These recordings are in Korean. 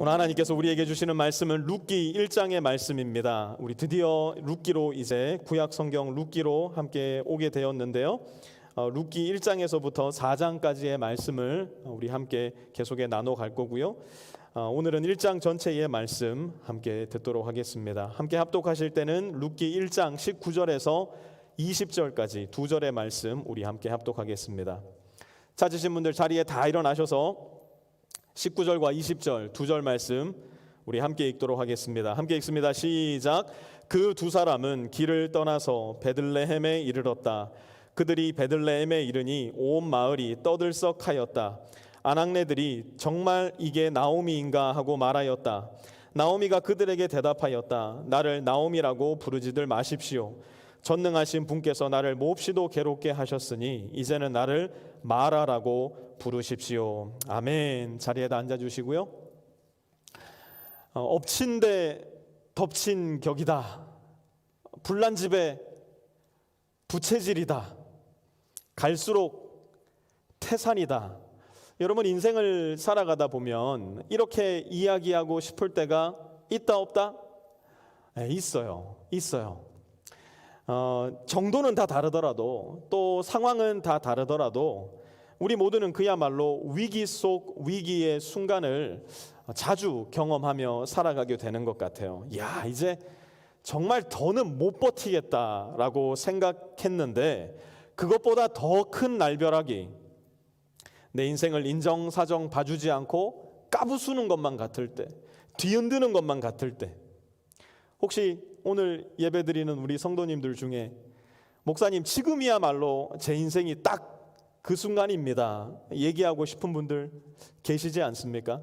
오늘 하나님께서 우리에게 주시는 말씀은 룻기 1장의 말씀입니다. 우리 드디어 룻기로 이제 구약 성경 룻기로 함께 오게 되었는데요. 룻기 1장에서부터 4장까지의 말씀을 우리 함께 계속해 나눠 갈 거고요. 오늘은 1장 전체의 말씀 함께 듣도록 하겠습니다. 함께 합독하실 때는 룻기 1장 19절에서 20절까지 두 절의 말씀 우리 함께 합독하겠습니다. 찾으신 분들 자리에 다 일어나셔서 19절과 20절 두 절 말씀 우리 함께 읽도록 하겠습니다. 함께 읽습니다. 시작. 그 두 사람은 길을 떠나서 베들레헴에 이르렀다. 그들이 베들레헴에 이르니 온 마을이 떠들썩하였다. 아낙네들이 정말 이게 나오미인가 하고 말하였다. 나오미가 그들에게 대답하였다. 나를 나오미라고 부르지들 마십시오. 전능하신 분께서 나를 몹시도 괴롭게 하셨으니 이제는 나를 마라라고 부르십시오. 아멘. 자리에다 앉아주시고요. 엎친 데 덮친 격이다. 불난 집에 부채질이다. 갈수록 태산이다. 여러분, 인생을 살아가다 보면 이렇게 이야기하고 싶을 때가 있다 없다? 네, 있어요. 정도는 다 다르더라도 또 상황은 다 다르더라도 우리 모두는 그야말로 위기 속 위기의 순간을 자주 경험하며 살아가게 되는 것 같아요. 야, 이제 정말 더는 못 버티겠다라고 생각했는데 그것보다 더 큰 날벼락이 내 인생을 인정사정 봐주지 않고 까부수는 것만 같을 때, 뒤흔드는 것만 같을 때, 혹시 오늘 예배드리는 우리 성도님들 중에 목사님 지금이야말로 제 인생이 딱 그 순간입니다 얘기하고 싶은 분들 계시지 않습니까?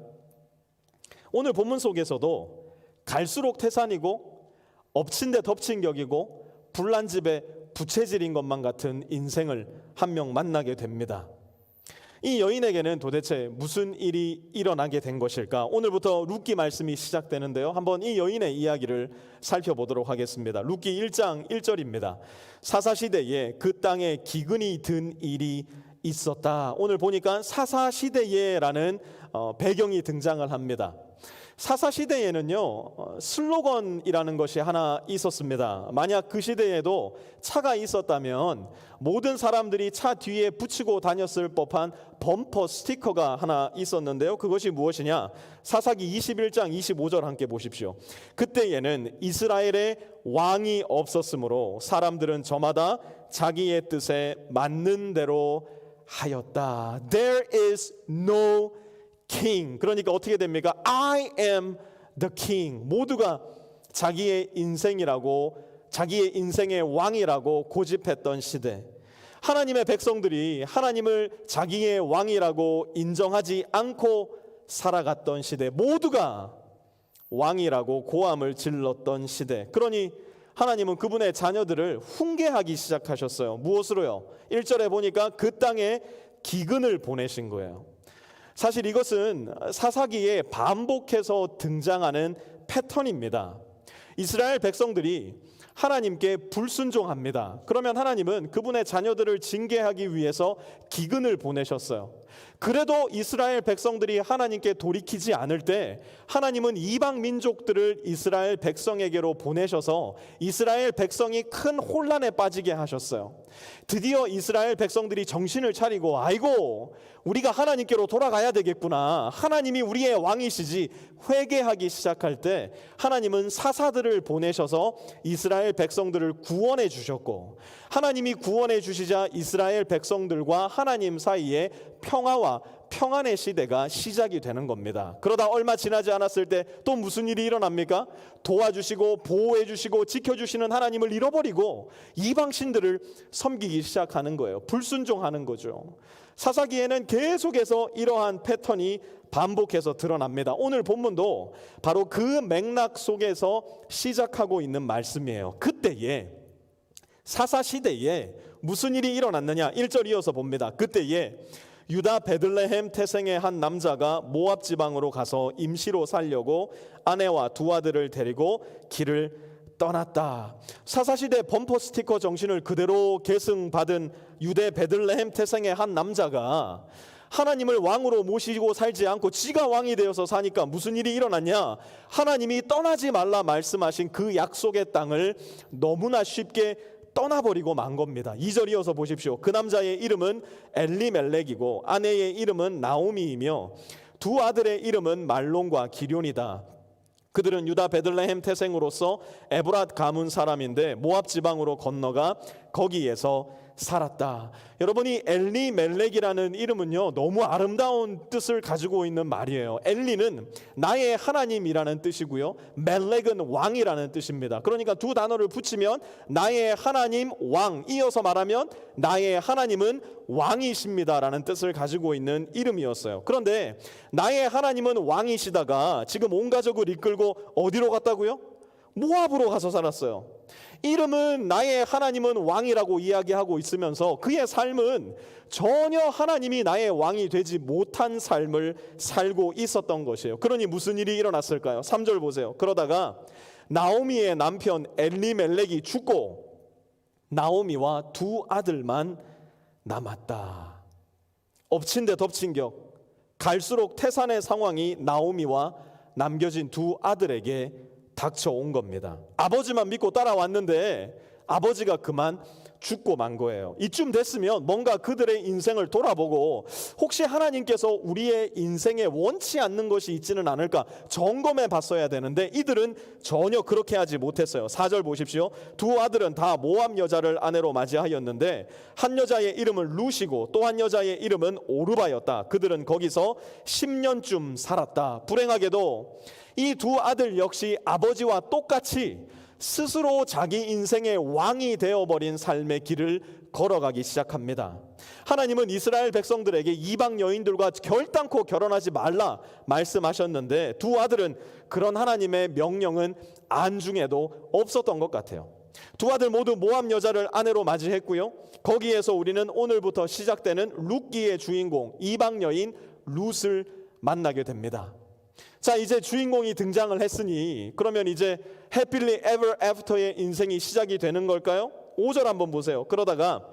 오늘 본문 속에서도 갈수록 태산이고 엎친 데 덮친 격이고 불난 집에 부채질인 것만 같은 인생을 한 명 만나게 됩니다. 이 여인에게는 도대체 무슨 일이 일어나게 된 것일까? 오늘부터 룻기 말씀이 시작되는데요. 한번 이 여인의 이야기를 살펴보도록 하겠습니다. 룻기 1장 1절입니다. 사사시대에 그 땅에 기근이 든 일이 있었다. 오늘 보니까 사사시대에라는 배경이 등장을 합니다. 사사시대에는요 슬로건이라는 것이 하나 있었습니다. 만약 그 시대에도 차가 있었다면 모든 사람들이 차 뒤에 붙이고 다녔을 법한 범퍼 스티커가 하나 있었는데요. 그것이 무엇이냐? 사사기 21장 25절 함께 보십시오. 그때에는 이스라엘에 왕이 없었으므로 사람들은 저마다 자기의 뜻에 맞는 대로 하였다. There is no king. 그러니까 어떻게 됩니까? I am the king. 모두가 자기의 인생이라고, 자기의 인생의 왕이라고 고집했던 시대. 하나님의 백성들이 하나님을 자기의 왕이라고 인정하지 않고 살아갔던 시대. 모두가 왕이라고 고함을 질렀던 시대. 그러니 하나님은 그분의 자녀들을 훈계하기 시작하셨어요. 무엇으로요? 1절에 보니까 그 땅에 기근을 보내신 거예요. 사실 이것은 사사기에 반복해서 등장하는 패턴입니다. 이스라엘 백성들이 하나님께 불순종합니다. 그러면 하나님은 그분의 자녀들을 징계하기 위해서 기근을 보내셨어요. 그래도 이스라엘 백성들이 하나님께 돌이키지 않을 때 하나님은 이방 민족들을 이스라엘 백성에게로 보내셔서 이스라엘 백성이 큰 혼란에 빠지게 하셨어요. 드디어 이스라엘 백성들이 정신을 차리고 아이고 우리가 하나님께로 돌아가야 되겠구나, 하나님이 우리의 왕이시지 회개하기 시작할 때 하나님은 사사들을 보내셔서 이스라엘 백성들을 구원해 주셨고, 하나님이 구원해 주시자 이스라엘 백성들과 하나님 사이에 평화와 평안의 시대가 시작이 되는 겁니다. 그러다 얼마 지나지 않았을 때 또 무슨 일이 일어납니까? 도와주시고 보호해 주시고 지켜주시는 하나님을 잃어버리고 이방신들을 섬기기 시작하는 거예요. 불순종하는 거죠. 사사기에는 계속해서 이러한 패턴이 반복해서 드러납니다. 오늘 본문도 바로 그 맥락 속에서 시작하고 있는 말씀이에요. 그때에 사사시대에 무슨 일이 일어났느냐? 1절 이어서 봅니다. 그때에 유다 베들레헴 태생의 한 남자가 모압 지방으로 가서 임시로 살려고 아내와 두 아들을 데리고 길을 떠났다. 사사시대 범퍼 스티커 정신을 그대로 계승받은 유대 베들레헴 태생의 한 남자가 하나님을 왕으로 모시고 살지 않고 지가 왕이 되어서 사니까 무슨 일이 일어났냐? 하나님이 떠나지 말라 말씀하신 그 약속의 땅을 너무나 쉽게 떠나버리고 만 겁니다. 2절 이어서 보십시오. 그 남자의 이름은 엘리멜렉이고 아내의 이름은 나오미이며 두 아들의 이름은 말론과 기럐이다. 그들은 유다 베들레헴 태생으로서 에브랏 가문 사람인데 모압 지방으로 건너가 거기에서 살았다. 여러분이 엘리멜렉이라는 이름은요, 너무 아름다운 뜻을 가지고 있는 말이에요. 엘리는 나의 하나님이라는 뜻이고요, 멜렉은 왕이라는 뜻입니다. 그러니까 두 단어를 붙이면 나의 하나님 왕, 이어서 말하면 나의 하나님은 왕이십니다라는 뜻을 가지고 있는 이름이었어요. 그런데 나의 하나님은 왕이시다가 지금 온 가족을 이끌고 어디로 갔다고요? 모압으로 가서 살았어요. 이름은 나의 하나님은 왕이라고 이야기하고 있으면서 그의 삶은 전혀 하나님이 나의 왕이 되지 못한 삶을 살고 있었던 것이에요. 그러니 무슨 일이 일어났을까요? 3절 보세요. 그러다가 나오미의 남편 엘리멜렉이 죽고 나오미와 두 아들만 남았다. 엎친 데 덮친 격, 갈수록 태산의 상황이 나오미와 남겨진 두 아들에게 닥쳐온 겁니다. 아버지만 믿고 따라왔는데 아버지가 그만 죽고 만 거예요. 이쯤 됐으면 뭔가 그들의 인생을 돌아보고 혹시 하나님께서 우리의 인생에 원치 않는 것이 있지는 않을까 점검해 봤어야 되는데 이들은 전혀 그렇게 하지 못했어요. 4절 보십시오. 두 아들은 다 모압 여자를 아내로 맞이하였는데 한 여자의 이름은 룻이고 또 한 여자의 이름은 오르바였다. 그들은 거기서 10년쯤 살았다. 불행하게도 이 두 아들 역시 아버지와 똑같이 스스로 자기 인생의 왕이 되어버린 삶의 길을 걸어가기 시작합니다. 하나님은 이스라엘 백성들에게 이방 여인들과 결단코 결혼하지 말라 말씀하셨는데 두 아들은 그런 하나님의 명령은 안중에도 없었던 것 같아요. 두 아들 모두 모압 여자를 아내로 맞이했고요. 거기에서 우리는 오늘부터 시작되는 룻기의 주인공 이방 여인 룻을 만나게 됩니다. 자, 이제 주인공이 등장을 했으니 그러면 이제 해피리 에버 애프터의 인생이 시작이 되는 걸까요? 5절 한번 보세요. 그러다가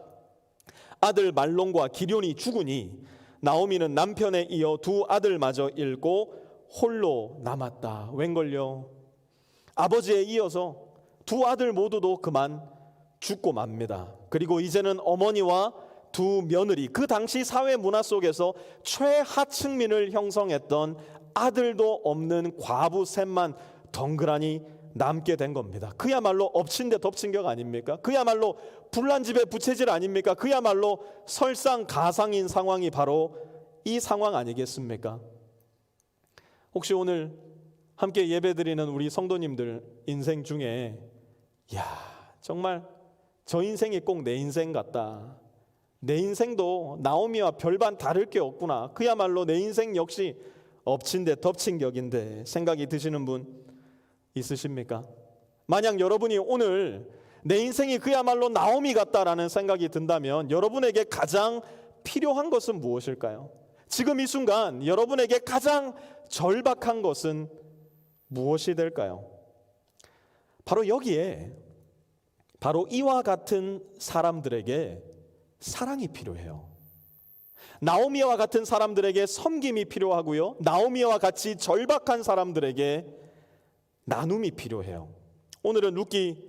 아들 말론과 기럐이 죽으니 나오미는 남편에 이어 두 아들마저 잃고 홀로 남았다. 웬걸요? 아버지에 이어서 두 아들 모두도 그만 죽고 맙니다. 그리고 이제는 어머니와 두 며느리, 그 당시 사회 문화 속에서 최하층민을 형성했던 아들도 없는 과부 셋만 덩그라니 남게 된 겁니다. 그야말로 엎친 데 덮친 격 아닙니까? 그야말로 불난 집에 부채질 아닙니까? 그야말로 설상가상인 상황이 바로 이 상황 아니겠습니까? 혹시 오늘 함께 예배드리는 우리 성도님들 인생 중에 야, 정말 저 인생이 꼭 내 인생 같다, 내 인생도 나오미와 별반 다를 게 없구나, 그야말로 내 인생 역시 엎친 데 덮친 격인데 생각이 드시는 분 있으십니까? 만약 여러분이 오늘 내 인생이 그야말로 나오미 같다라는 생각이 든다면 여러분에게 가장 필요한 것은 무엇일까요? 지금 이 순간 여러분에게 가장 절박한 것은 무엇이 될까요? 바로 여기에 바로 이와 같은 사람들에게 사랑이 필요해요. 나오미와 같은 사람들에게 섬김이 필요하고요, 나오미와 같이 절박한 사람들에게 나눔이 필요해요. 오늘은 룻기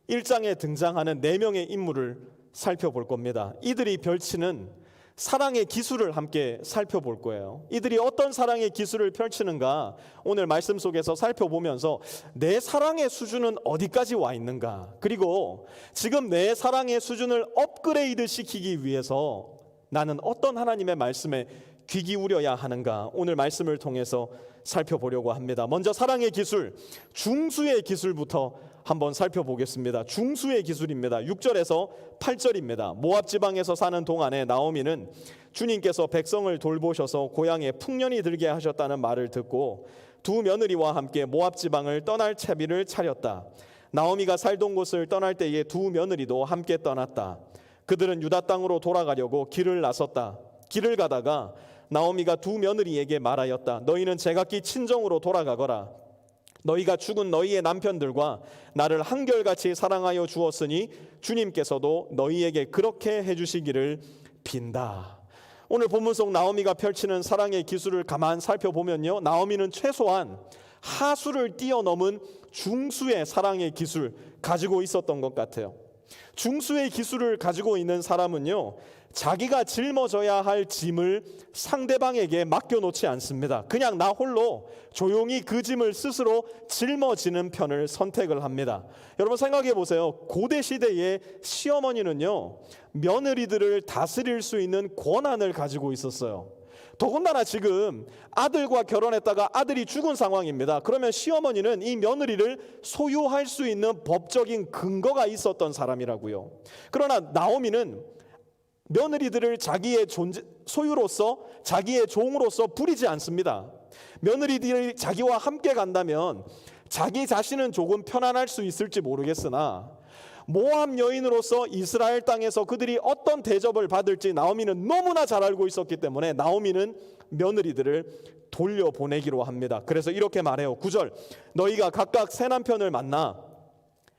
1장에 등장하는 4명의 인물을 살펴볼 겁니다. 이들이 펼치는 사랑의 기술을 함께 살펴볼 거예요. 이들이 어떤 사랑의 기술을 펼치는가 오늘 말씀 속에서 살펴보면서 내 사랑의 수준은 어디까지 와 있는가, 그리고 지금 내 사랑의 수준을 업그레이드 시키기 위해서 나는 어떤 하나님의 말씀에 귀 기울여야 하는가 오늘 말씀을 통해서 살펴보려고 합니다. 먼저 사랑의 기술, 중수의 기술부터 한번 살펴보겠습니다. 중수의 기술입니다. 6절에서 8절입니다. 모압 지방에서 사는 동안에 나오미는 주님께서 백성을 돌보셔서 고향에 풍년이 들게 하셨다는 말을 듣고 두 며느리와 함께 모압 지방을 떠날 채비를 차렸다. 나오미가 살던 곳을 떠날 때에 두 며느리도 함께 떠났다. 그들은 유다 땅으로 돌아가려고 길을 나섰다. 길을 가다가 나오미가 두 며느리에게 말하였다. 너희는 제각기 친정으로 돌아가거라. 너희가 죽은 너희의 남편들과 나를 한결같이 사랑하여 주었으니 주님께서도 너희에게 그렇게 해주시기를 빈다. 오늘 본문 속 나오미가 펼치는 사랑의 기술을 가만 살펴보면요, 나오미는 최소한 하수를 뛰어넘은 중수의 사랑의 기술 가지고 있었던 것 같아요. 중수의 기술을 가지고 있는 사람은요, 자기가 짊어져야 할 짐을 상대방에게 맡겨놓지 않습니다. 그냥 나 홀로 조용히 그 짐을 스스로 짊어지는 편을 선택을 합니다. 여러분 생각해 보세요. 고대 시대의 시어머니는요, 며느리들을 다스릴 수 있는 권한을 가지고 있었어요. 더군다나 지금 아들과 결혼했다가 아들이 죽은 상황입니다. 그러면 시어머니는 이 며느리를 소유할 수 있는 법적인 근거가 있었던 사람이라고요. 그러나 나오미는 며느리들을 자기의 소유로서, 자기의 종으로서 부리지 않습니다. 며느리들이 자기와 함께 간다면 자기 자신은 조금 편안할 수 있을지 모르겠으나 모압 여인으로서 이스라엘 땅에서 그들이 어떤 대접을 받을지 나오미는 너무나 잘 알고 있었기 때문에 나오미는 며느리들을 돌려보내기로 합니다. 그래서 이렇게 말해요. 9절, 너희가 각각 새 남편을 만나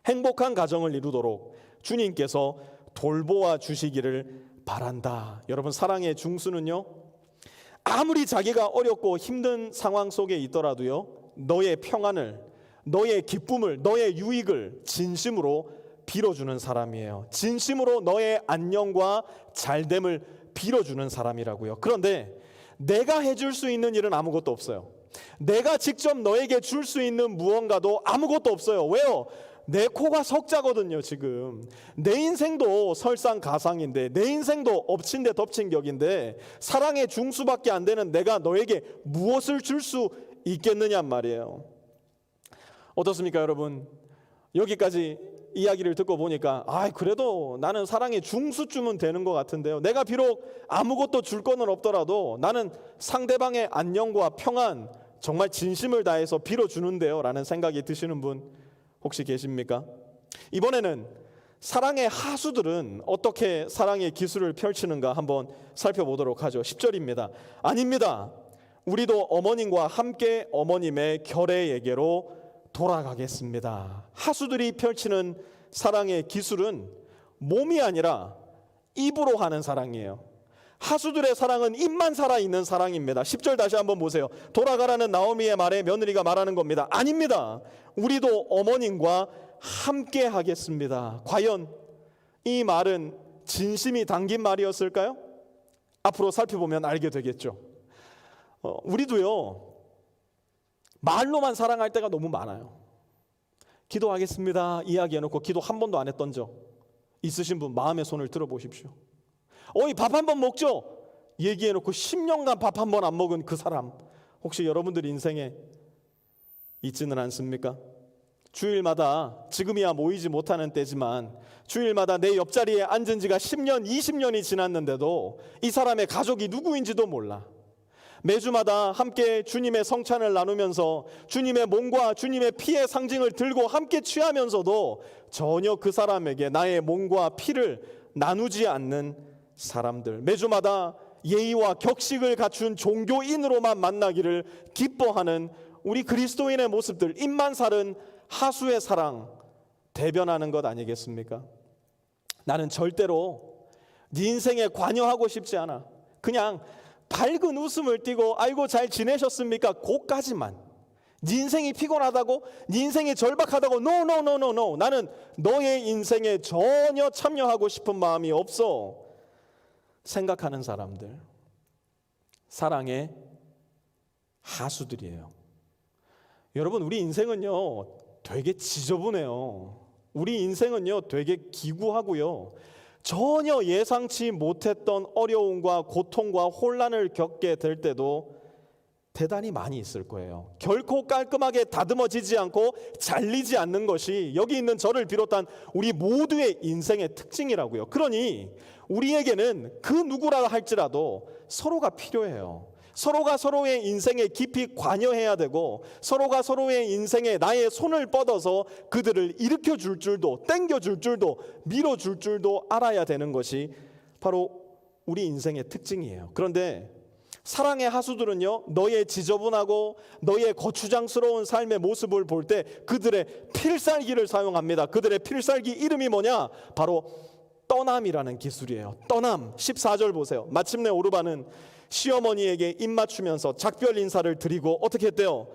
행복한 가정을 이루도록 주님께서 돌보아 주시기를 바란다. 여러분, 사랑의 중수는요, 아무리 자기가 어렵고 힘든 상황 속에 있더라도요, 너의 평안을, 너의 기쁨을, 너의 유익을 진심으로 빌어주는 사람이에요. 진심으로 너의 안녕과 잘됨을 빌어주는 사람이라고요. 그런데 내가 해줄 수 있는 일은 아무것도 없어요. 내가 직접 너에게 줄 수 있는 무언가도 아무것도 없어요. 왜요? 내 코가 석자거든요. 지금 내 인생도 설상가상인데, 내 인생도 엎친 데 덮친 격인데, 사랑의 중수밖에 안 되는 내가 너에게 무엇을 줄 수 있겠느냐 말이에요. 어떻습니까 여러분? 여기까지 이야기를 듣고 보니까 그래도 나는 사랑의 중수쯤은 되는 것 같은데요, 내가 비록 아무것도 줄 거는 없더라도 나는 상대방의 안녕과 평안 정말 진심을 다해서 빌어주는데요 라는 생각이 드시는 분 혹시 계십니까? 이번에는 사랑의 하수들은 어떻게 사랑의 기술을 펼치는가 한번 살펴보도록 하죠. 10절입니다. 아닙니다. 우리도 어머님과 함께 어머님의 결례에게로 돌아가겠습니다. 하수들이 펼치는 사랑의 기술은 몸이 아니라 입으로 하는 사랑이에요. 하수들의 사랑은 입만 살아있는 사랑입니다. 10절 다시 한번 보세요. 돌아가라는 나오미의 말에 며느리가 말하는 겁니다. 아닙니다. 우리도 어머님과 함께 하겠습니다. 과연 이 말은 진심이 담긴 말이었을까요? 앞으로 살펴보면 알게 되겠죠. 우리도요, 말로만 사랑할 때가 너무 많아요. 기도하겠습니다 이야기해놓고 기도 한 번도 안 했던 적 있으신 분 마음의 손을 들어보십시오. 밥 한 번 먹죠? 얘기해놓고 10년간 밥 한 번 안 먹은 그 사람 혹시 여러분들 인생에 있지는 않습니까? 주일마다, 지금이야 모이지 못하는 때지만 주일마다 내 옆자리에 앉은 지가 10년, 20년이 지났는데도 이 사람의 가족이 누구인지도 몰라. 매주마다 함께 주님의 성찬을 나누면서 주님의 몸과 주님의 피의 상징을 들고 함께 취하면서도 전혀 그 사람에게 나의 몸과 피를 나누지 않는 사람들, 매주마다 예의와 격식을 갖춘 종교인으로만 만나기를 기뻐하는 우리 그리스도인의 모습들, 입만 사른 하수의 사랑 대변하는 것 아니겠습니까? 나는 절대로 네 인생에 관여하고 싶지 않아. 그냥 밝은 웃음을 띠고 아이고 잘 지내셨습니까? 그까지만. 네 인생이 피곤하다고? 네 인생이 절박하다고? No. 나는 너의 인생에 전혀 참여하고 싶은 마음이 없어 생각하는 사람들, 사랑의 하수들이에요. 여러분, 우리 인생은요 되게 지저분해요. 우리 인생은요 되게 기구하고요, 전혀 예상치 못했던 어려움과 고통과 혼란을 겪게 될 때도 대단히 많이 있을 거예요. 결코 깔끔하게 다듬어지지 않고 잘리지 않는 것이 여기 있는 저를 비롯한 우리 모두의 인생의 특징이라고요. 그러니 우리에게는 그 누구라 할지라도 서로가 필요해요. 서로가 서로의 인생에 깊이 관여해야 되고, 서로가 서로의 인생에 나의 손을 뻗어서 그들을 일으켜 줄 줄도, 땡겨 줄 줄도, 밀어 줄 줄도 알아야 되는 것이 바로 우리 인생의 특징이에요. 그런데 사랑의 하수들은요, 너의 지저분하고 너의 거추장스러운 삶의 모습을 볼 때 그들의 필살기를 사용합니다. 그들의 필살기 이름이 뭐냐? 바로 떠남이라는 기술이에요. 떠남. 14절 보세요. 마침내 오르바는 시어머니에게 입맞추면서 작별 인사를 드리고 어떻게 했대요?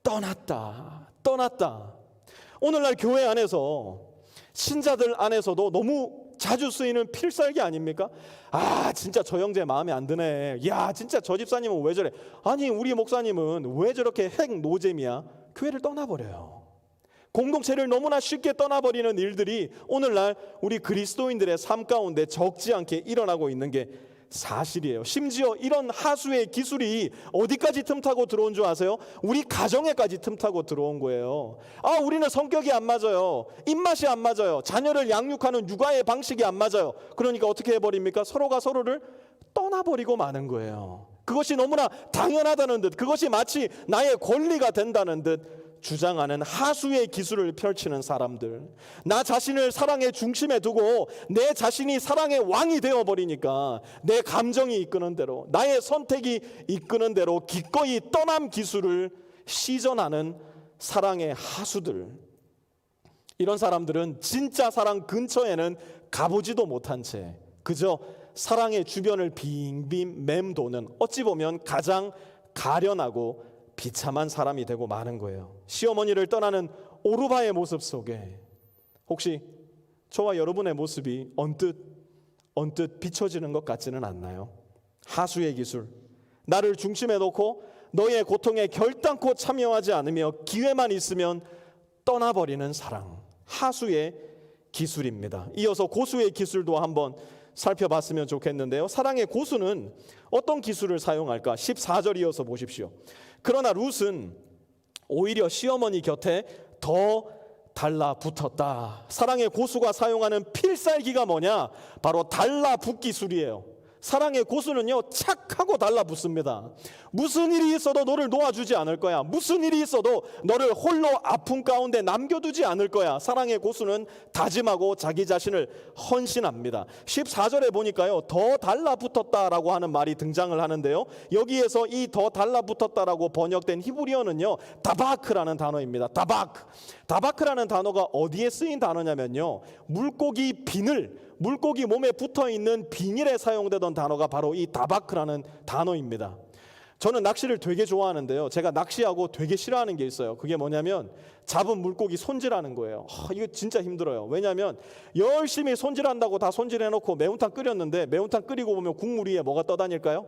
떠났다. 오늘날 교회 안에서, 신자들 안에서도 너무 자주 쓰이는 필살기 아닙니까? 아, 진짜 저 형제 마음에 안 드네. 야, 진짜 저 집사님은 왜 저래? 아니, 우리 목사님은 왜 저렇게 핵 노잼이야? 교회를 떠나버려요. 공동체를 너무나 쉽게 떠나버리는 일들이 오늘날 우리 그리스도인들의 삶 가운데 적지 않게 일어나고 있는 게 사실이에요. 심지어 이런 하수의 기술이 어디까지 틈타고 들어온 줄 아세요? 우리 가정에까지 틈타고 들어온 거예요. 아, 우리는 성격이 안 맞아요. 입맛이 안 맞아요. 자녀를 양육하는 육아의 방식이 안 맞아요. 그러니까 어떻게 해버립니까? 서로가 서로를 떠나버리고 마는 거예요. 그것이 너무나 당연하다는 듯, 그것이 마치 나의 권리가 된다는 듯 주장하는 하수의 기술을 펼치는 사람들, 나 자신을 사랑의 중심에 두고 내 자신이 사랑의 왕이 되어버리니까 내 감정이 이끄는 대로, 나의 선택이 이끄는 대로 기꺼이 떠남 기술을 시전하는 사랑의 하수들, 이런 사람들은 진짜 사랑 근처에는 가보지도 못한 채 그저 사랑의 주변을 빙빙 맴도는, 어찌 보면 가장 가련하고 비참한 사람이 되고 마는 거예요. 시어머니를 떠나는 오르바의 모습 속에 혹시 저와 여러분의 모습이 언뜻 비춰지는 것 같지는 않나요? 하수의 기술, 나를 중심에 놓고 너의 고통에 결단코 참여하지 않으며 기회만 있으면 떠나버리는 사랑, 하수의 기술입니다. 이어서 고수의 기술도 한번 살펴봤으면 좋겠는데요. 사랑의 고수는 어떤 기술을 사용할까? 14절 이어서 보십시오. 그러나 룻은 오히려 시어머니 곁에 더 달라붙었다. 사랑의 고수가 사용하는 필살기가 뭐냐? 바로 달라붙 기술이에요. 사랑의 고수는요, 착하고 달라붙습니다. 무슨 일이 있어도 너를 놓아주지 않을 거야. 무슨 일이 있어도 너를 홀로 아픔 가운데 남겨두지 않을 거야. 사랑의 고수는 다짐하고 자기 자신을 헌신합니다. 14절에 보니까요, 더 달라붙었다라고 하는 말이 등장을 하는데요, 여기에서 이 더 달라붙었다라고 번역된 히브리어는요, 다바크라는 단어입니다. 다바크라는 단어가 어디에 쓰인 단어냐면요, 물고기 비늘, 물고기 몸에 붙어있는 비닐에 사용되던 단어가 바로 이 다바크라는 단어입니다. 저는 낚시를 되게 좋아하는데요, 제가 낚시하고 되게 싫어하는 게 있어요. 그게 뭐냐면 잡은 물고기 손질하는 거예요. 이거 진짜 힘들어요. 왜냐하면 열심히 손질한다고 다 손질해놓고 매운탕 끓였는데, 매운탕 끓이고 보면 국물 위에 뭐가 떠다닐까요?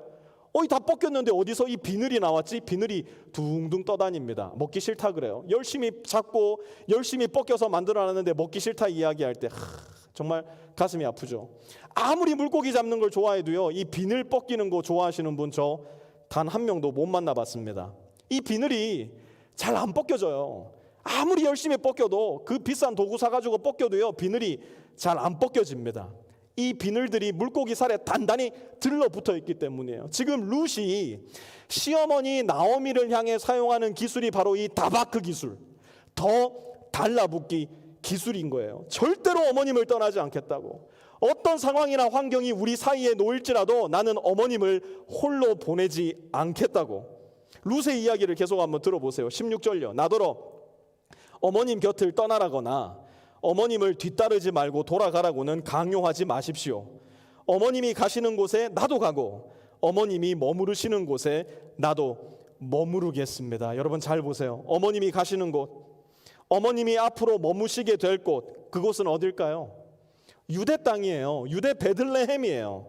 다 벗겼는데 어디서 이 비늘이 나왔지? 비늘이 둥둥 떠다닙니다. 먹기 싫다 그래요. 열심히 잡고 열심히 벗겨서 만들어놨는데 먹기 싫다 이야기할 때 정말 가슴이 아프죠. 아무리 물고기 잡는 걸 좋아해도요, 이 비늘 벗기는 거 좋아하시는 분 저 단 한 명도 못 만나봤습니다. 이 비늘이 잘 안 벗겨져요. 아무리 열심히 벗겨도, 그 비싼 도구 사가지고 벗겨도요, 비늘이 잘 안 벗겨집니다. 이 비늘들이 물고기 살에 단단히 들러붙어 있기 때문이에요. 지금 룻이 시어머니 나오미를 향해 사용하는 기술이 바로 이 다바크 기술, 더 달라붙기 기술인 거예요. 절대로 어머님을 떠나지 않겠다고. 어떤 상황이나 환경이 우리 사이에 놓일지라도 나는 어머님을 홀로 보내지 않겠다고. 룻의 이야기를 계속 한번 들어보세요. 16절요. 나더러 어머님 곁을 떠나라거나 어머님을 뒤따르지 말고 돌아가라고는 강요하지 마십시오. 어머님이 가시는 곳에 나도 가고 어머님이 머무르시는 곳에 나도 머무르겠습니다. 여러분 잘 보세요. 어머님이 가시는 곳, 어머님이 앞으로 머무시게 될 곳, 그곳은 어딜까요? 유대 땅이에요. 유대 베들레헴이에요.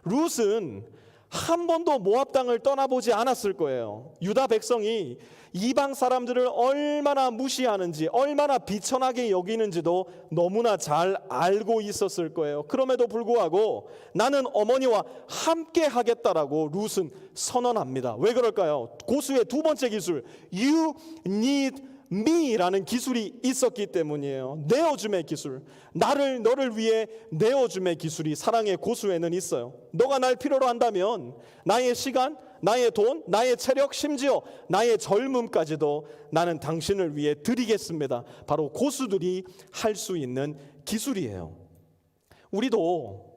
룻은 한 번도 모압 땅을 떠나보지 않았을 거예요. 유다 백성이 이방 사람들을 얼마나 무시하는지, 얼마나 비천하게 여기는지도 너무나 잘 알고 있었을 거예요. 그럼에도 불구하고 나는 어머니와 함께 하겠다라고 룻은 선언합니다. 왜 그럴까요? 고수의 두 번째 기술, You need me라는 기술이 있었기 때문이에요. 내어줌의 기술, 너를 위해 내어줌의 기술이 사랑의 고수에는 있어요. 너가 날 필요로 한다면 나의 시간, 나의 돈, 나의 체력, 심지어 나의 젊음까지도 나는 당신을 위해 드리겠습니다. 바로 고수들이 할 수 있는 기술이에요. 우리도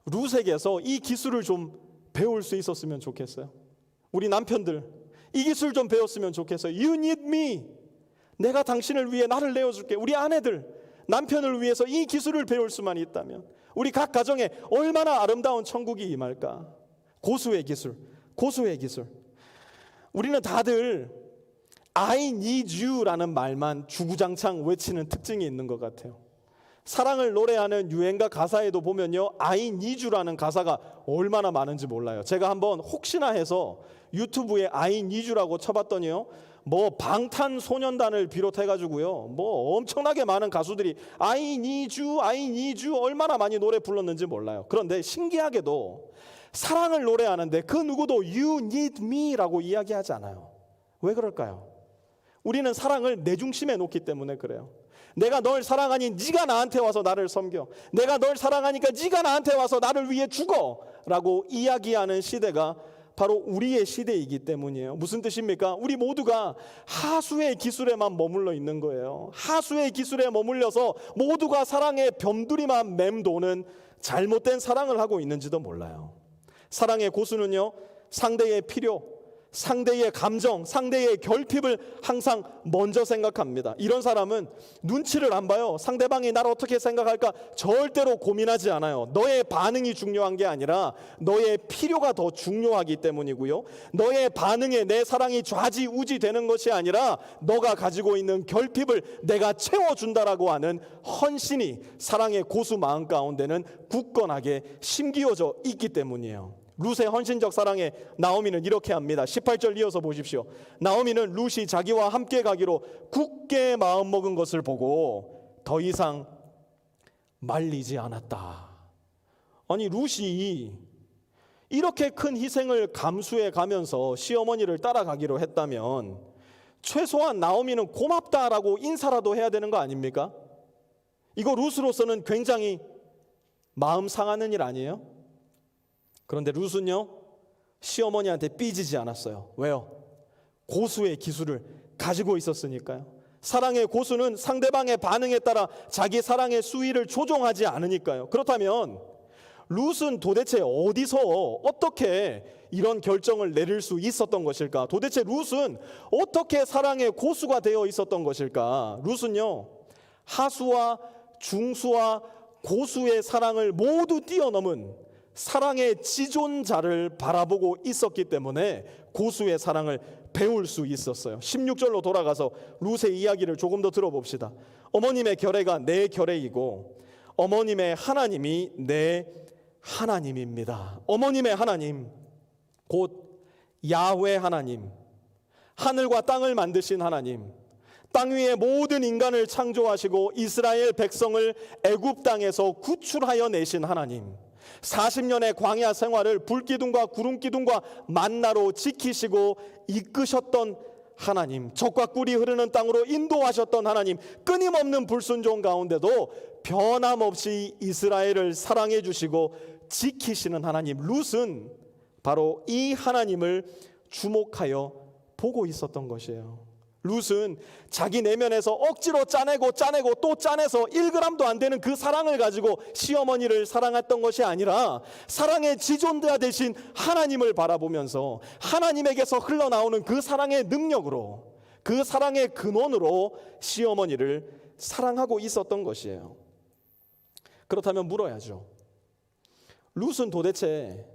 룻에게서 이 기술을 좀 배울 수 있었으면 좋겠어요. 우리 남편들 이 기술 좀 배웠으면 좋겠어요. You need me. 내가 당신을 위해 나를 내어줄게. 우리 아내들 남편을 위해서 이 기술을 배울 수만 있다면, 우리 각 가정에 얼마나 아름다운 천국이 임할까? 고수의 기술, 고수의 기술. 우리는 다들 I need you라는 말만 주구장창 외치는 특징이 있는 것 같아요. 사랑을 노래하는 유행가 가사에도 보면요, I need you라는 가사가 얼마나 많은지 몰라요. 제가 한번 혹시나 해서 유튜브에 I need you라고 쳐봤더니요, 뭐 방탄소년단을 비롯해가지고요, 뭐 엄청나게 많은 가수들이 I need you, I need you 얼마나 많이 노래 불렀는지 몰라요. 그런데 신기하게도 사랑을 노래하는데 그 누구도 You need me라고 이야기하지 않아요. 왜 그럴까요? 우리는 사랑을 내 중심에 놓기 때문에 그래요. 내가 널 사랑하니 네가 나한테 와서 나를 섬겨. 내가 널 사랑하니까 네가 나한테 와서 나를 위해 죽어 라고 이야기하는 시대가 바로 우리의 시대이기 때문이에요. 무슨 뜻입니까? 우리 모두가 하수의 기술에만 머물러 있는 거예요. 하수의 기술에 머물려서 모두가 사랑의 변두리만 맴도는 잘못된 사랑을 하고 있는지도 몰라요. 사랑의 고수는요, 상대의 필요, 상대의 감정, 상대의 결핍을 항상 먼저 생각합니다. 이런 사람은 눈치를 안 봐요. 상대방이 나를 어떻게 생각할까 절대로 고민하지 않아요. 너의 반응이 중요한 게 아니라 너의 필요가 더 중요하기 때문이고요, 너의 반응에 내 사랑이 좌지우지 되는 것이 아니라 너가 가지고 있는 결핍을 내가 채워준다라고 하는 헌신이 사랑의 고수 마음 가운데는 굳건하게 심기어져 있기 때문이에요. 룻의 헌신적 사랑에 나오미는 이렇게 합니다. 18절 이어서 보십시오. 나오미는 룻이 자기와 함께 가기로 굳게 마음먹은 것을 보고 더 이상 말리지 않았다. 아니, 룻이 이렇게 큰 희생을 감수해 가면서 시어머니를 따라가기로 했다면 최소한 나오미는 고맙다라고 인사라도 해야 되는 거 아닙니까? 이거 룻으로서는 굉장히 마음 상하는 일 아니에요? 그런데 룻은요, 시어머니한테 삐지지 않았어요. 왜요? 고수의 기술을 가지고 있었으니까요. 사랑의 고수는 상대방의 반응에 따라 자기 사랑의 수위를 조종하지 않으니까요. 그렇다면 룻은 도대체 어디서 어떻게 이런 결정을 내릴 수 있었던 것일까? 도대체 룻은 어떻게 사랑의 고수가 되어 있었던 것일까? 룻은요, 하수와 중수와 고수의 사랑을 모두 뛰어넘은 사랑의 지존자를 바라보고 있었기 때문에 고수의 사랑을 배울 수 있었어요. 16절로 돌아가서 룻의 이야기를 조금 더 들어봅시다. 어머님의 결례가 내 결례이고 어머님의 하나님이 내 하나님입니다. 어머님의 하나님, 곧 야훼 하나님, 하늘과 땅을 만드신 하나님, 땅 위의 모든 인간을 창조하시고 이스라엘 백성을 애굽 땅에서 구출하여 내신 하나님, 40년의 광야 생활을 불기둥과 구름기둥과 만나로 지키시고 이끄셨던 하나님, 적과 꿀이 흐르는 땅으로 인도하셨던 하나님, 끊임없는 불순종 가운데도 변함없이 이스라엘을 사랑해 주시고 지키시는 하나님. 룻은 바로 이 하나님을 주목하여 보고 있었던 것이에요. 룻은 자기 내면에서 억지로 짜내고 또 짜내서 1g도 안 되는 그 사랑을 가지고 시어머니를 사랑했던 것이 아니라 사랑의 지존자 되신 하나님을 바라보면서 하나님에게서 흘러나오는 그 사랑의 능력으로, 그 사랑의 근원으로 시어머니를 사랑하고 있었던 것이에요. 그렇다면 물어야죠. 룻은 도대체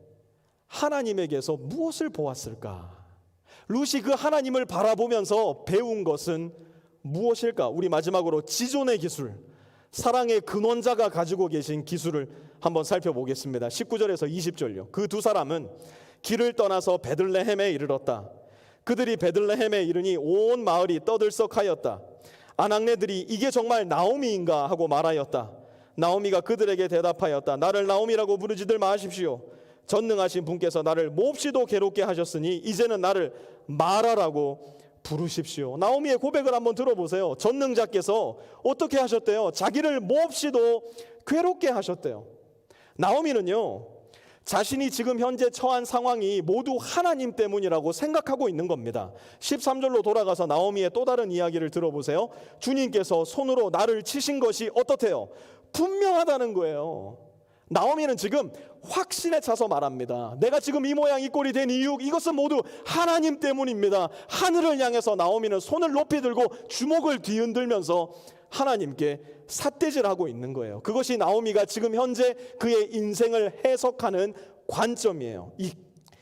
하나님에게서 무엇을 보았을까? 룻이 그 하나님을 바라보면서 배운 것은 무엇일까? 우리 마지막으로 지존의 기술, 사랑의 근원자가 가지고 계신 기술을 한번 살펴보겠습니다. 19절에서 20절요. 그 두 사람은 길을 떠나서 베들레헴에 이르렀다. 그들이 베들레헴에 이르니 온 마을이 떠들썩하였다. 아낙네들이 이게 정말 나오미인가 하고 말하였다. 나오미가 그들에게 대답하였다. 나를 나오미라고 부르지들 마십시오. 전능하신 분께서 나를 몹시도 괴롭게 하셨으니 이제는 나를 마라라고 부르십시오. 나오미의 고백을 한번 들어보세요. 전능자께서 어떻게 하셨대요? 자기를 몹시도 괴롭게 하셨대요. 나오미는요, 자신이 지금 현재 처한 상황이 모두 하나님 때문이라고 생각하고 있는 겁니다. 13절로 돌아가서 나오미의 또 다른 이야기를 들어보세요. 주님께서 손으로 나를 치신 것이 어떻대요? 분명하다는 거예요. 나오미는 지금 확신에 차서 말합니다. 내가 지금 이 모양 이 꼴이 된 이유, 이것은 모두 하나님 때문입니다. 하늘을 향해서 나오미는 손을 높이 들고 주먹을 뒤흔들면서 하나님께 삿대질하고 있는 거예요. 그것이 나오미가 지금 현재 그의 인생을 해석하는 관점이에요.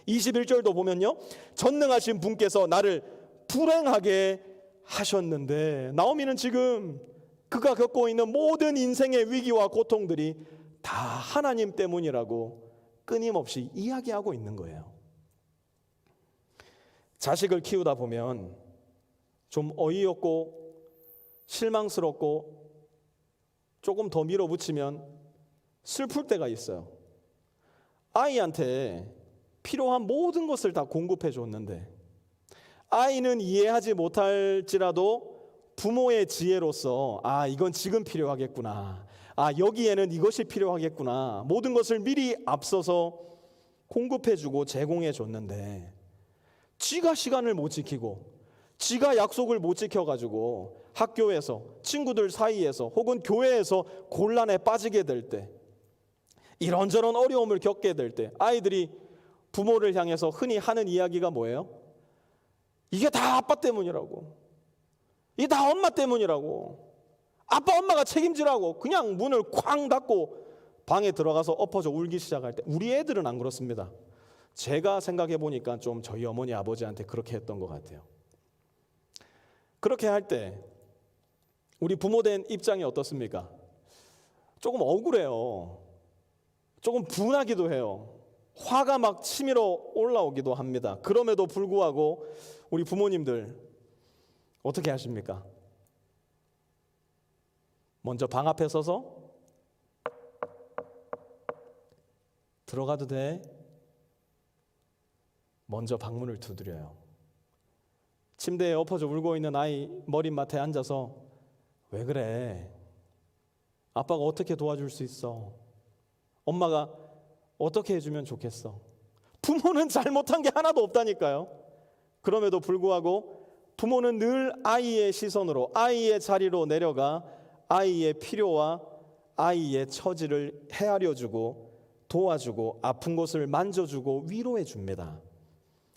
21절도 보면요, 전능하신 분께서 나를 불행하게 하셨는데, 나오미는 지금 그가 겪고 있는 모든 인생의 위기와 고통들이 다 하나님 때문이라고 끊임없이 이야기하고 있는 거예요. 자식을 키우다 보면 좀 어이없고 실망스럽고 조금 더 밀어붙이면 슬플 때가 있어요. 아이한테 필요한 모든 것을 다 공급해 줬는데 아이는 이해하지 못할지라도 부모의 지혜로서 이건 지금 필요하겠구나, 여기에는 이것이 필요하겠구나, 모든 것을 미리 앞서서 공급해 주고 제공해 줬는데 지가 시간을 못 지키고 지가 약속을 못 지켜가지고 학교에서 친구들 사이에서 혹은 교회에서 곤란에 빠지게 될 때, 이런저런 어려움을 겪게 될 때 아이들이 부모를 향해서 흔히 하는 이야기가 뭐예요? 이게 다 아빠 때문이라고, 이게 다 엄마 때문이라고, 아빠 엄마가 책임지라고 그냥 문을 쾅 닫고 방에 들어가서 엎어져 울기 시작할 때, 우리 애들은 안 그렇습니다. 제가 생각해 보니까 좀 저희 어머니 아버지한테 그렇게 했던 것 같아요. 그렇게 할 때 우리 부모된 입장이 어떻습니까? 조금 억울해요. 조금 분하기도 해요. 화가 막 치밀어 올라오기도 합니다. 그럼에도 불구하고 우리 부모님들 어떻게 하십니까? 먼저 방 앞에 서서 들어가도 돼? 먼저 방문을 두드려요. 침대에 엎어져 울고 있는 아이 머리맡에 앉아서 왜 그래? 아빠가 어떻게 도와줄 수 있어? 엄마가 어떻게 해주면 좋겠어? 부모는 잘못한 게 하나도 없다니까요. 그럼에도 불구하고 부모는 늘 아이의 시선으로 아이의 자리로 내려가 아이의 필요와 아이의 처지를 헤아려주고 도와주고 아픈 곳을 만져주고 위로해 줍니다.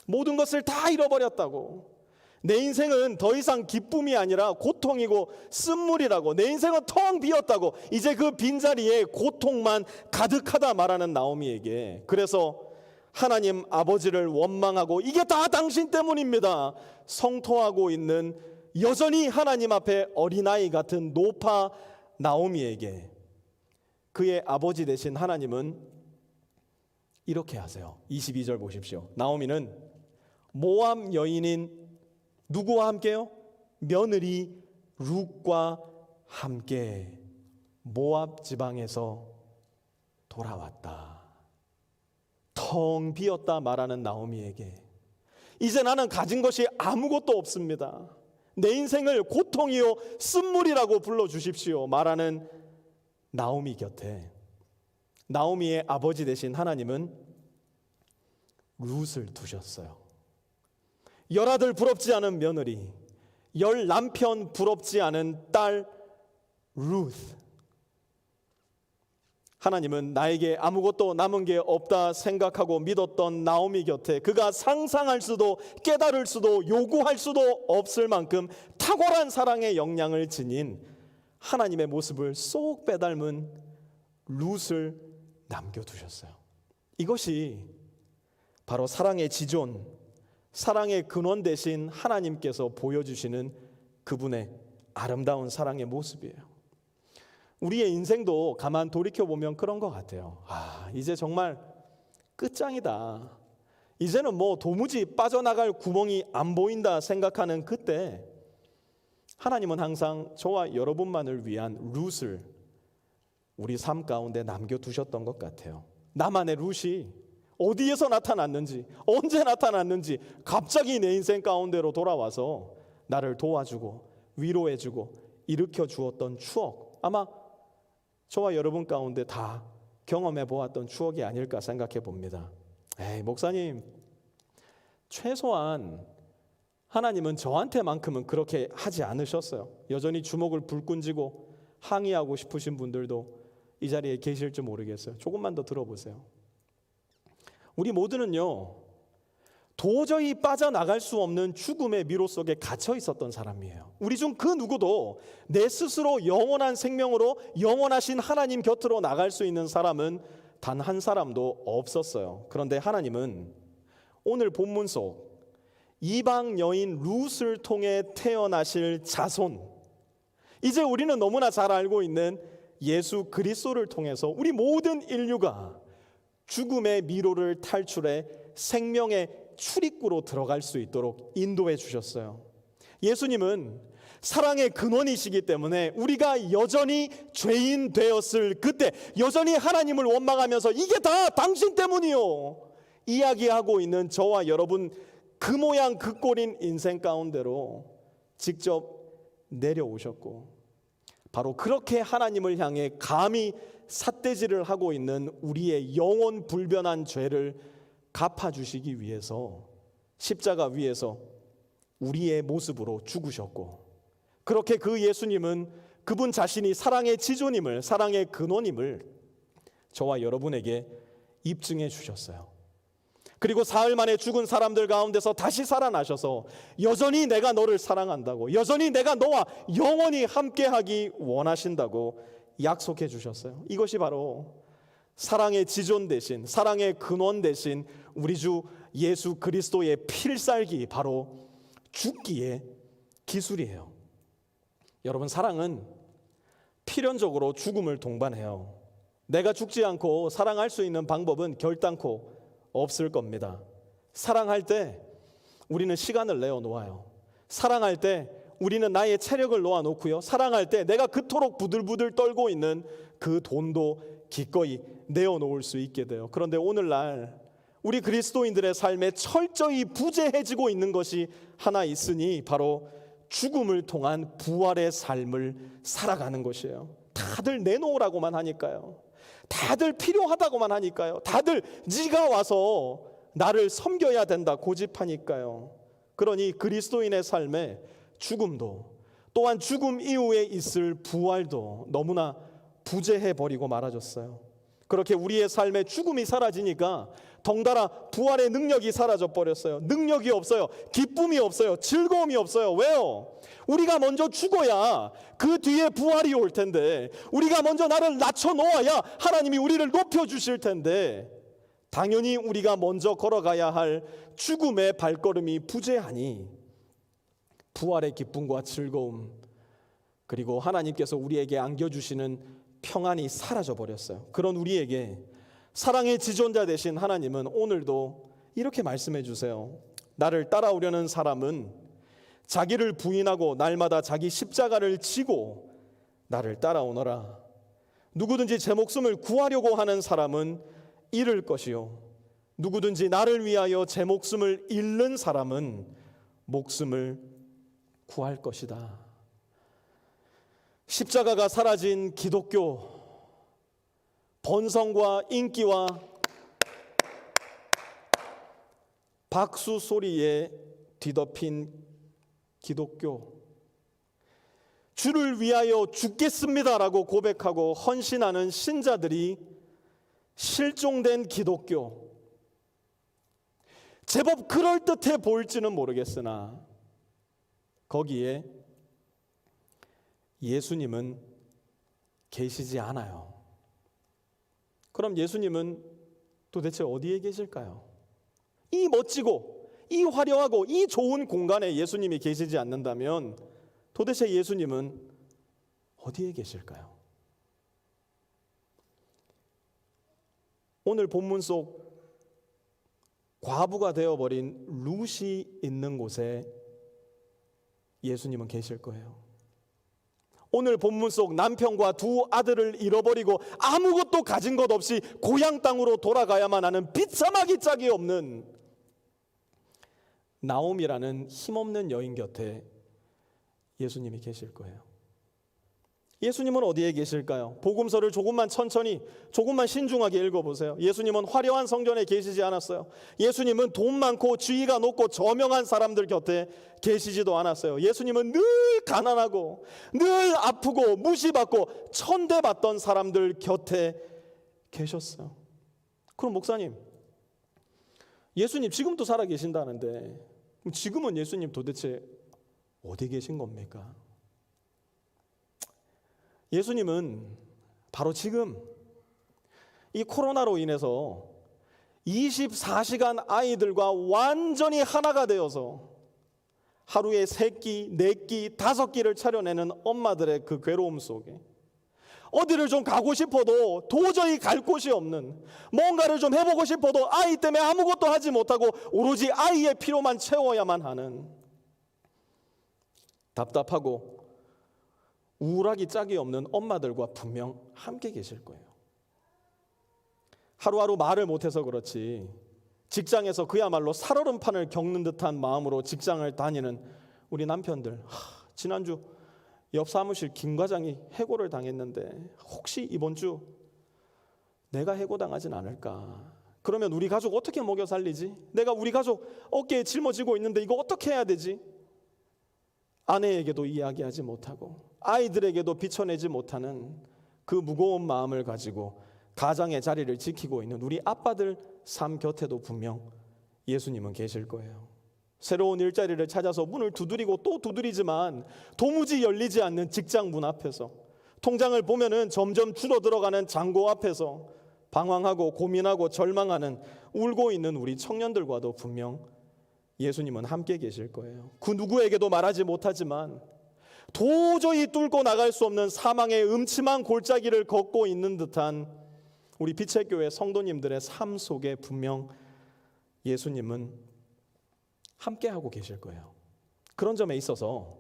모든 것을 다 잃어버렸다고, 내 인생은 더 이상 기쁨이 아니라 고통이고 쓴물이라고, 내 인생은 텅 비었다고, 이제 그 빈자리에 고통만 가득하다 말하는 나오미에게, 그래서 하나님 아버지를 원망하고 이게 다 당신 때문입니다 성토하고 있는 여전히 하나님 앞에 어린아이 같은 노파 나오미에게 그의 아버지 되신 하나님은 이렇게 하세요. 22절 보십시오. 나오미는 모압 여인인 누구와 함께요? 며느리 룻과 함께 모압 지방에서 돌아왔다. 텅 비었다 말하는 나오미에게 이제 나는 가진 것이 아무것도 없습니다. 내 인생을 고통이요 쓴물이라고 불러주십시오 말하는 나오미 곁에 나오미의 아버지 되신 하나님은 룻을 두셨어요. 열아들 부럽지 않은 며느리, 열 남편 부럽지 않은 딸 룻. 하나님은 나에게 아무것도 남은 게 없다 생각하고 믿었던 나오미 곁에 그가 상상할 수도 깨달을 수도 요구할 수도 없을 만큼 탁월한 사랑의 역량을 지닌 하나님의 모습을 쏙 빼닮은 룻을 남겨두셨어요. 이것이 바로 사랑의 지존, 사랑의 근원 되신 하나님께서 보여주시는 그분의 아름다운 사랑의 모습이에요. 우리의 인생도 가만 돌이켜보면 그런 것 같아요. 이제 정말 끝장이다. 이제는 뭐 도무지 빠져나갈 구멍이 안 보인다 생각하는 그때 하나님은 항상 저와 여러분만을 위한 룻을 우리 삶 가운데 남겨두셨던 것 같아요. 나만의 룻이 어디에서 나타났는지, 언제 나타났는지 갑자기 내 인생 가운데로 돌아와서 나를 도와주고 위로해주고 일으켜 주었던 추억, 아마 저와 여러분 가운데 다 경험해 보았던 추억이 아닐까 생각해 봅니다. 목사님, 최소한 하나님은 저한테만큼은 그렇게 하지 않으셨어요. 여전히 주먹을 불끈 쥐고 항의하고 싶으신 분들도 이 자리에 계실지 모르겠어요. 조금만 더 들어보세요. 우리 모두는요, 도저히 빠져나갈 수 없는 죽음의 미로 속에 갇혀 있었던 사람이에요. 우리 중 그 누구도 내 스스로 영원한 생명으로 영원하신 하나님 곁으로 나갈 수 있는 사람은 단 한 사람도 없었어요. 그런데 하나님은 오늘 본문 속 이방 여인 룻을 통해 태어나실 자손, 이제 우리는 너무나 잘 알고 있는 예수 그리스도를 통해서 우리 모든 인류가 죽음의 미로를 탈출해 생명의 출입구로 들어갈 수 있도록 인도해 주셨어요. 예수님은 사랑의 근원이시기 때문에 우리가 여전히 죄인 되었을 그때 여전히 하나님을 원망하면서 이게 다 당신 때문이요 이야기하고 있는 저와 여러분 그 모양 그 꼴인 인생 가운데로 직접 내려오셨고, 바로 그렇게 하나님을 향해 감히 삿대질을 하고 있는 우리의 영원 불변한 죄를 갚아주시기 위해서 십자가 위에서 우리의 모습으로 죽으셨고, 그렇게 그 예수님은 그분 자신이 사랑의 지존임을, 사랑의 근원임을 저와 여러분에게 입증해 주셨어요. 그리고 사흘 만에 죽은 사람들 가운데서 다시 살아나셔서 여전히 내가 너를 사랑한다고, 여전히 내가 너와 영원히 함께하기 원하신다고 약속해 주셨어요. 이것이 바로 사랑의 지존 대신, 사랑의 근원 대신 우리 주 예수 그리스도의 필살기, 바로 죽기의 기술이에요. 여러분, 사랑은 필연적으로 죽음을 동반해요. 내가 죽지 않고 사랑할 수 있는 방법은 결단코 없을 겁니다. 사랑할 때 우리는 시간을 내어 놓아요. 사랑할 때 우리는 나의 체력을 놓아 놓고요. 사랑할 때 내가 그토록 부들부들 떨고 있는 그 돈도 기꺼이 내어 놓을 수 있게 돼요. 그런데 오늘날 우리 그리스도인들의 삶에 철저히 부재해지고 있는 것이 하나 있으니 바로 죽음을 통한 부활의 삶을 살아가는 것이에요. 다들 내놓으라고만 하니까요. 다들 필요하다고만 하니까요. 다들 네가 와서 나를 섬겨야 된다 고집하니까요. 그러니 그리스도인의 삶에 죽음도, 또한 죽음 이후에 있을 부활도 너무나 부재해버리고 말아졌어요. 그렇게 우리의 삶에 죽음이 사라지니까 덩달아 부활의 능력이 사라져 버렸어요. 능력이 없어요. 기쁨이 없어요. 즐거움이 없어요. 왜요? 우리가 먼저 죽어야 그 뒤에 부활이 올 텐데, 우리가 먼저 나를 낮춰 놓아야 하나님이 우리를 높여 주실 텐데, 당연히 우리가 먼저 걸어가야 할 죽음의 발걸음이 부재하니 부활의 기쁨과 즐거움, 그리고 하나님께서 우리에게 안겨주시는 평안이 사라져 버렸어요. 그런 우리에게 사랑의 지존자 되신 하나님은 오늘도 이렇게 말씀해 주세요. 나를 따라오려는 사람은 자기를 부인하고 날마다 자기 십자가를 지고 나를 따라오너라. 누구든지 제 목숨을 구하려고 하는 사람은 잃을 것이요, 누구든지 나를 위하여 제 목숨을 잃는 사람은 목숨을 구할 것이다. 십자가가 사라진 기독교, 번성과 인기와 박수 소리에 뒤덮인 기독교, 주를 위하여 죽겠습니다라고 고백하고 헌신하는 신자들이 실종된 기독교, 제법 그럴듯해 보일지는 모르겠으나 거기에 예수님은 계시지 않아요. 그럼 예수님은 도대체 어디에 계실까요? 이 멋지고 이 화려하고 이 좋은 공간에 예수님이 계시지 않는다면 도대체 예수님은 어디에 계실까요? 오늘 본문 속 과부가 되어버린 룻이 있는 곳에 예수님은 계실 거예요. 오늘 본문 속 남편과 두 아들을 잃어버리고 아무것도 가진 것 없이 고향 땅으로 돌아가야만 하는 비참하기 짝이 없는 나옴이라는 힘없는 여인 곁에 예수님이 계실 거예요. 예수님은 어디에 계실까요? 복음서를 조금만 천천히, 조금만 신중하게 읽어보세요. 예수님은 화려한 성전에 계시지 않았어요. 예수님은 돈 많고 지위가 높고 저명한 사람들 곁에 계시지도 않았어요. 예수님은 늘 가난하고 늘 아프고 무시받고 천대받던 사람들 곁에 계셨어요. 그럼 목사님, 예수님 지금도 살아 계신다는데 그럼 지금은 예수님 도대체 어디 계신 겁니까? 예수님은 바로 지금 이 코로나로 인해서 24시간 아이들과 완전히 하나가 되어서 하루에 3끼, 4끼, 5끼를 차려내는 엄마들의 그 괴로움 속에 어디를 좀 가고 싶어도 도저히 갈 곳이 없는, 뭔가를 좀 해보고 싶어도 아이 때문에 아무것도 하지 못하고 오로지 아이의 필요만 채워야만 하는 답답하고 우울하기 짝이 없는 엄마들과 분명 함께 계실 거예요. 하루하루 말을 못해서 그렇지 직장에서 그야말로 살얼음판을 겪는 듯한 마음으로 직장을 다니는 우리 남편들, 지난주 옆 사무실 김 과장이 해고를 당했는데 혹시 이번 주 내가 해고당하진 않을까? 그러면 우리 가족 어떻게 먹여 살리지? 내가 우리 가족 어깨에 짊어지고 있는데 이거 어떻게 해야 되지? 아내에게도 이야기하지 못하고 아이들에게도 비춰내지 못하는 그 무거운 마음을 가지고 가장의 자리를 지키고 있는 우리 아빠들 삶 곁에도 분명 예수님은 계실 거예요. 새로운 일자리를 찾아서 문을 두드리고 또 두드리지만 도무지 열리지 않는 직장 문 앞에서, 통장을 보면은 점점 줄어들어가는 잔고 앞에서 방황하고 고민하고 절망하는 울고 있는 우리 청년들과도 분명 예수님은 함께 계실 거예요. 그 누구에게도 말하지 못하지만 도저히 뚫고 나갈 수 없는 사망의 음침한 골짜기를 걷고 있는 듯한 우리 빛의 교회 성도님들의 삶 속에 분명 예수님은 함께하고 계실 거예요. 그런 점에 있어서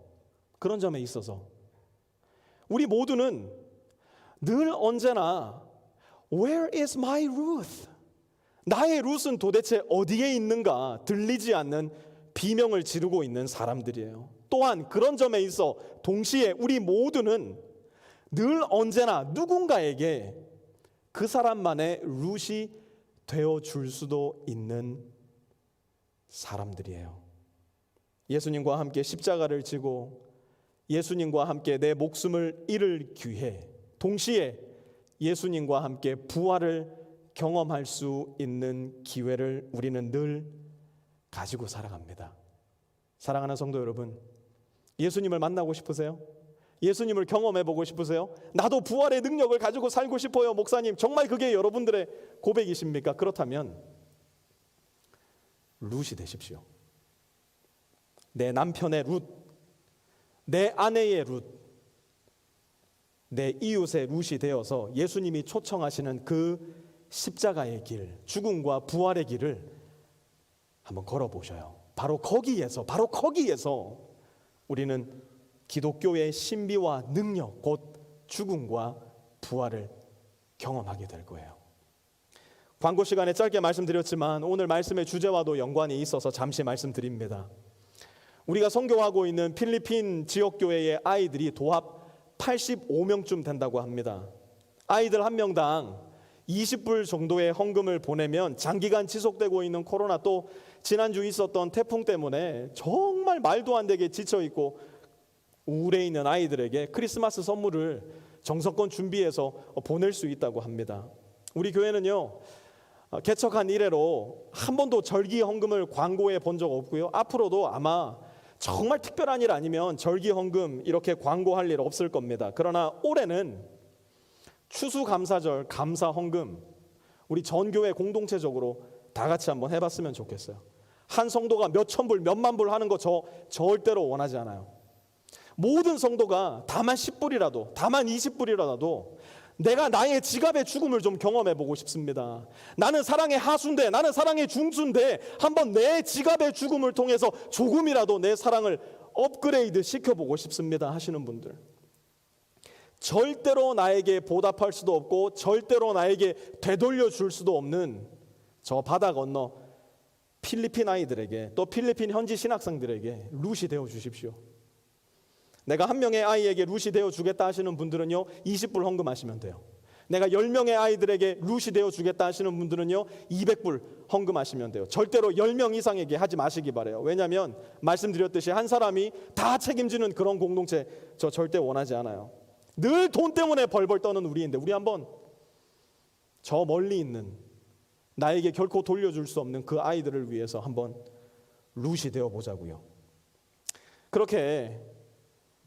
우리 모두는 늘 언제나 Where is my Ruth? 나의 룻은 도대체 어디에 있는가 들리지 않는 비명을 지르고 있는 사람들이에요. 또한 그런 점에 있어 동시에 우리 모두는 늘 언제나 누군가에게 그 사람만의 룻이 되어줄 수도 있는 사람들이에요. 예수님과 함께 십자가를 지고 예수님과 함께 내 목숨을 잃을 기회, 동시에 예수님과 함께 부활을 경험할 수 있는 기회를 우리는 늘 가지고 살아갑니다. 사랑하는 성도 여러분, 예수님을 만나고 싶으세요? 예수님을 경험해보고 싶으세요? 나도 부활의 능력을 가지고 살고 싶어요, 목사님. 정말 그게 여러분들의 고백이십니까? 그렇다면 룻이 되십시오. 내 남편의 룻, 내 아내의 룻, 내 이웃의 룻이 되어서 예수님이 초청하시는 그 십자가의 길, 죽음과 부활의 길을 한번 걸어보셔요. 바로 거기에서 우리는 기독교의 신비와 능력, 곧 죽음과 부활을 경험하게 될 거예요. 광고 시간에 짧게 말씀드렸지만 오늘 말씀의 주제와도 연관이 있어서 잠시 말씀드립니다. 우리가 선교하고 있는 필리핀 지역교회의 아이들이 도합 85명쯤 된다고 합니다. 아이들 한 명당 20불 정도의 헌금을 보내면 장기간 지속되고 있는 코로나, 또 지난주 있었던 태풍 때문에 정말 말도 안 되게 지쳐있고 우울해 있는 아이들에게 크리스마스 선물을 정성껏 준비해서 보낼 수 있다고 합니다. 우리 교회는요, 개척한 이래로 한 번도 절기 헌금을 광고해 본 적 없고요, 앞으로도 아마 정말 특별한 일 아니면 절기 헌금 이렇게 광고할 일 없을 겁니다. 그러나 올해는 추수감사절 감사 헌금 우리 전 교회 공동체적으로 다 같이 한번 해봤으면 좋겠어요. 한 성도가 몇천 불, 몇만 불 하는 거 저 절대로 원하지 않아요. 모든 성도가 다만 10불이라도, 다만 20불이라도 내가 나의 지갑의 죽음을 좀 경험해보고 싶습니다. 나는 사랑의 하수인데, 나는 사랑의 중수인데 한번 내 지갑의 죽음을 통해서 조금이라도 내 사랑을 업그레이드 시켜보고 싶습니다 하시는 분들, 절대로 나에게 보답할 수도 없고 절대로 나에게 되돌려 줄 수도 없는 저 바다 건너 필리핀 아이들에게, 또 필리핀 현지 신학생들에게 룻이 되어 주십시오. 내가 한 명의 아이에게 룻이 되어 주겠다 하시는 분들은요, 20불 헌금하시면 돼요. 내가 10명의 아이들에게 룻이 되어 주겠다 하시는 분들은요, 200불 헌금하시면 돼요. 절대로 10명 이상에게 하지 마시기 바라요. 왜냐하면 말씀드렸듯이 한 사람이 다 책임지는 그런 공동체 저 절대 원하지 않아요. 늘 돈 때문에 벌벌 떠는 우리인데, 우리 한번 저 멀리 있는 나에게 결코 돌려줄 수 없는 그 아이들을 위해서 한번 룻이 되어 보자고요. 그렇게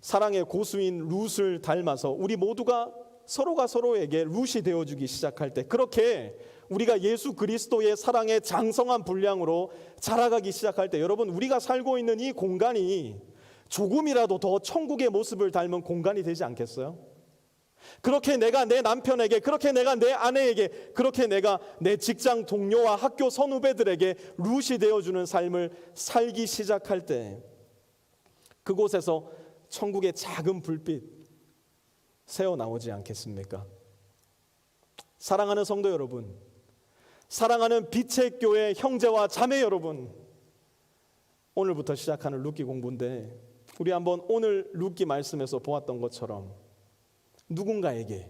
사랑의 고수인 룻을 닮아서 우리 모두가 서로가 서로에게 룻이 되어주기 시작할 때, 그렇게 우리가 예수 그리스도의 사랑의 장성한 분량으로 자라가기 시작할 때, 여러분, 우리가 살고 있는 이 공간이 조금이라도 더 천국의 모습을 닮은 공간이 되지 않겠어요? 그렇게 내가 내 남편에게, 그렇게 내가 내 아내에게, 그렇게 내가 내 직장 동료와 학교 선후배들에게 룻이 되어주는 삶을 살기 시작할 때, 그곳에서 천국의 작은 불빛 새어나오지 않겠습니까? 사랑하는 성도 여러분, 사랑하는 빛의 교회 형제와 자매 여러분, 오늘부터 시작하는 룻기 공부인데, 우리 한번 오늘 룻기 말씀에서 보았던 것처럼 누군가에게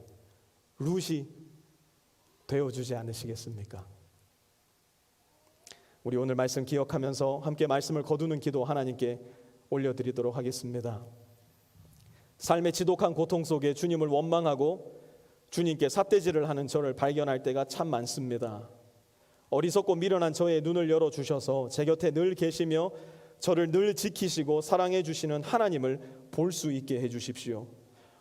룻이 되어주지 않으시겠습니까? 우리 오늘 말씀 기억하면서 함께 말씀을 거두는 기도 하나님께 올려드리도록 하겠습니다. 삶의 지독한 고통 속에 주님을 원망하고 주님께 삿대질을 하는 저를 발견할 때가 참 많습니다. 어리석고 미련한 저의 눈을 열어주셔서 제 곁에 늘 계시며 저를 늘 지키시고 사랑해 주시는 하나님을 볼 수 있게 해주십시오.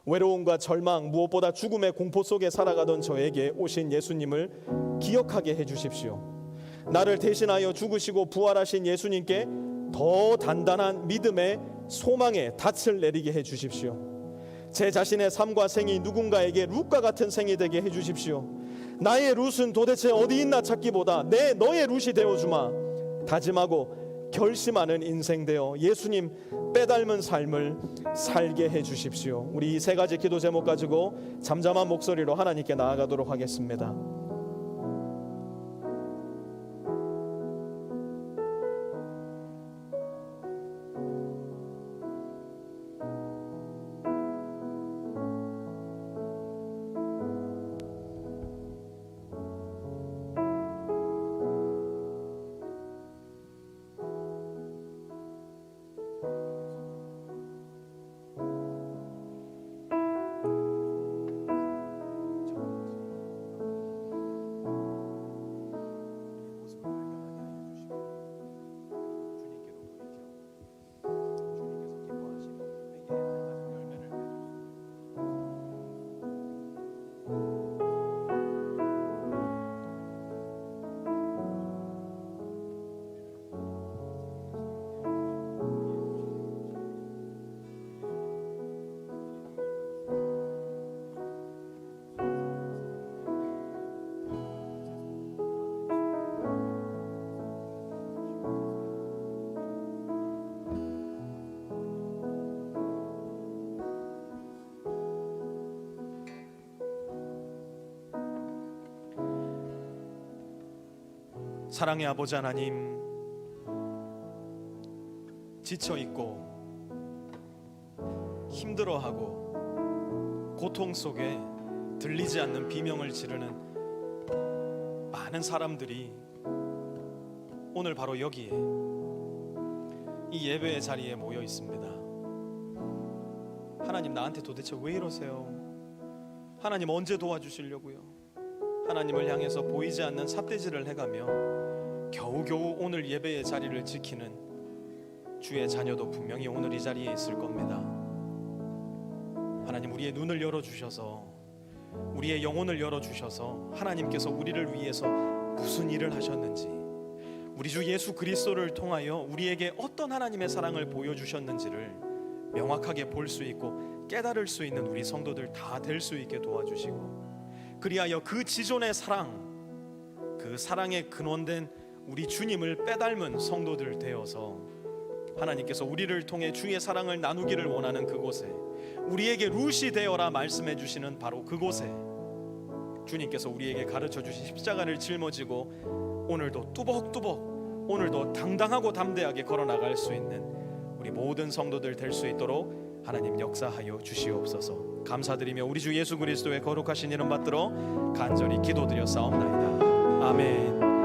외로움과 절망, 무엇보다 죽음의 공포 속에 살아가던 저에게 오신 예수님을 기억하게 해주십시오. 나를 대신하여 죽으시고 부활하신 예수님께 더 단단한 믿음의 소망의 닻을 내리게 해주십시오. 제 자신의 삶과 생이 누군가에게 룻과 같은 생이 되게 해주십시오. 나의 룻은 도대체 어디 있나 찾기보다 너의 룻이 되어주마 다짐하고 결심하는 인생 되어 예수님 빼닮은 삶을 살게 해주십시오. 우리 이 세 가지 기도 제목 가지고 잠잠한 목소리로 하나님께 나아가도록 하겠습니다. 사랑의 아버지 하나님, 지쳐있고 힘들어하고 고통 속에 들리지 않는 비명을 지르는 많은 사람들이 오늘 바로 여기에 이 예배의 자리에 모여 있습니다. 하나님, 나한테 도대체 왜 이러세요? 하나님, 언제 도와주시려고요? 하나님을 향해서 보이지 않는 삿대질을 해가며 겨우겨우 오늘 예배의 자리를 지키는 주의 자녀도 분명히 오늘 이 자리에 있을 겁니다. 하나님, 우리의 눈을 열어주셔서, 우리의 영혼을 열어주셔서 하나님께서 우리를 위해서 무슨 일을 하셨는지, 우리 주 예수 그리스도를 통하여 우리에게 어떤 하나님의 사랑을 보여주셨는지를 명확하게 볼 수 있고 깨달을 수 있는 우리 성도들 다 될 수 있게 도와주시고, 그리하여 그 지존의 사랑, 그 사랑의 근원된 우리 주님을 빼닮은 성도들 되어서 하나님께서 우리를 통해 주의 사랑을 나누기를 원하는 그곳에, 우리에게 룻이 되어라 말씀해 주시는 바로 그곳에 주님께서 우리에게 가르쳐 주신 십자가를 짊어지고 오늘도 뚜벅뚜벅, 오늘도 당당하고 담대하게 걸어나갈 수 있는 우리 모든 성도들 될 수 있도록 하나님 역사하여 주시옵소서. 감사드리며 우리 주 예수 그리스도의 거룩하신 이름 받들어 간절히 기도드려 싸움나이다. 아멘.